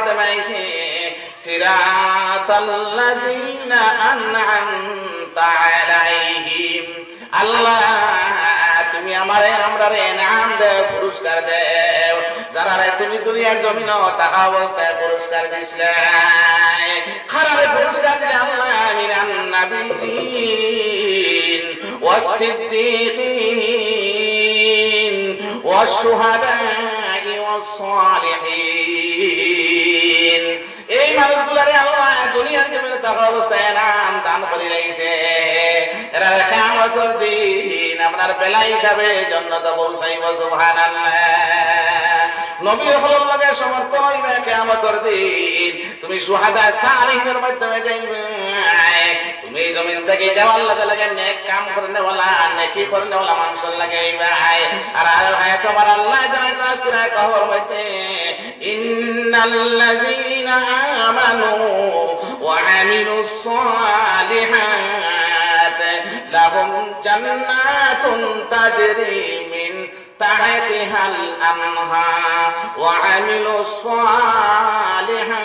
মাধ্যমে আইছে সিরাতাল্লাযীনা আন'আমতা আলাইহিম। আল্লাহ তুমি আমারে আমরারে ইনাম দাও, পুরস্কার দাও, যারা তুমি দুনিয়ার জমিন টাকা অবস্থায় পুরস্কার দিছিলে, খারাপে পুরস্কার দিলে আল্লাহ মিনান নাবিয়্যিন ওয়াস-সিদ্দীকিন ওয়াশ-শুহাদা'i ওয়াস-সালিহিন। এই মানুষগুলারে আল্লাহ দুনিয়ার জমিনে টাকা অবস্থায় ইনাম দান করে রাখছে, এরা কিয়ামতের দিন আপনার বেলা হিসাবে জান্নাতে পৌঁছাইব। সুবহানাল্লাহ। নবী হলোর লগে সমর্থন হইবে কিয়ামতের দিন। তুমি শুহাদা সালিহিনের মাধ্যমে যাইবে। তুমি এই জমিন থেকে যাও আল্লাহ তাআলাকে নেক কাম করনে ওয়ালা, নেকি করনে ওয়ালা মানুষের লাগে হইবে। আর আয় তোমার আল্লাহ জানা সূরা কহর মধ্যে ইন্নাল্লাযীনা আমানু ওয়া আমিলুস সালিহাত লাহুম জান্নাতুন তাজরি মিন তাহতিহাল আনহার ওয়া আমিলুস সালিহাত।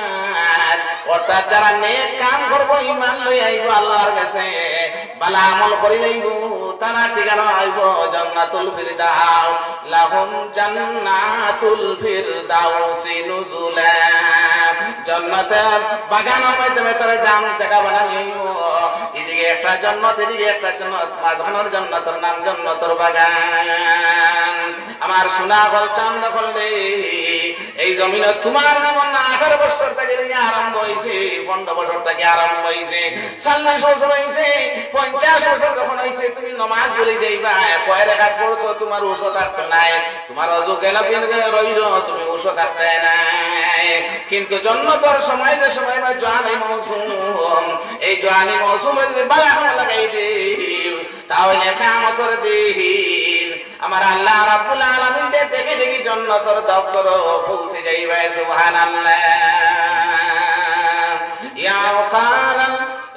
অর্থাৎ যারা নেক কাম করবো, ঈমান লই আইব আল্লাহর কাছে, ভালো আমল করি আইব, তারা ঠিকানা আইব জান্নাতুল ফিরদাউস। লাহুম জান্নাতুল ফিরদাউসি নুজুলা। জান্নাতের বাগানের মাধ্যমে তারা জাম জায়গা বানাইব। এদিকে একটা জান্নাত, এদিকে একটা জান্নাত, মাঝখানের জান্নাতের নাম জান্নাতুল বাগান। আমার শোনা বলছাম দখল দে, এই জমিনে তোমার যেমন 18 বছর থেকে আরম্ভ হয়েছে, 15 বছর থেকে আরম্ভ হয়েছে, 40 বছর হয়েছে, 50 বছর যখন হয়েছে, তুমি নমাজ বলে যাইবা, কয় রাকাত পড়ছো, তোমার ওষুধ থাকতে নাই, তোমার অজু গেল রইল, তুমি ওষুধ থাকতে নাই। কিন্তু জন্নতর সময় যে সময় জোয়ানি মৌসুম, এই জোয়ানি মৌসুমের বালা লাগাই দে, তাহলে কিয়ামতের দিন আমার আল্লাহ রাব্বুল আলামিন দেখে দেখি জান্নাতের দপ্তর পৌঁছে যাইবে। সুবহানাল্লাহ।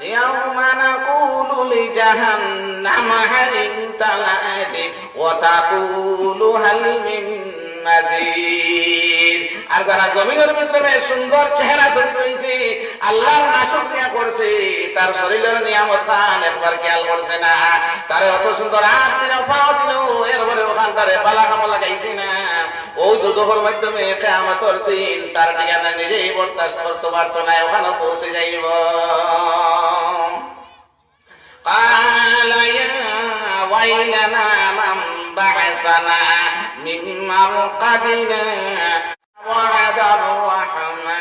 ইয়াওমা নাকুলু লিজাহান্নামা হাল ইমতালা'ত ওয়া তাকুলু হাল মিন মাযীদ। আর যারা জমিনের ভিতরে সুন্দর চেহারা তৈরি হয়েছে, আল্লাহর নাশুকরিয়া করছে, তার শরীরের নিয়ামত খান একবার খেয়াল করছে না, তারে অত সুন্দর হাত দিল, পাও দিল, এরপরে ওখান তারে বালা কামা লাগাইছে না, ওই দুদকের মাধ্যমে কিয়ামতের দিন তার ঠিকানা নিজেই বরদাস্ত করতে পারতো না, ওখানে পৌঁছে যাইব। قال يا ويلنا من بعثنا من مرقدنا وعد الرحمن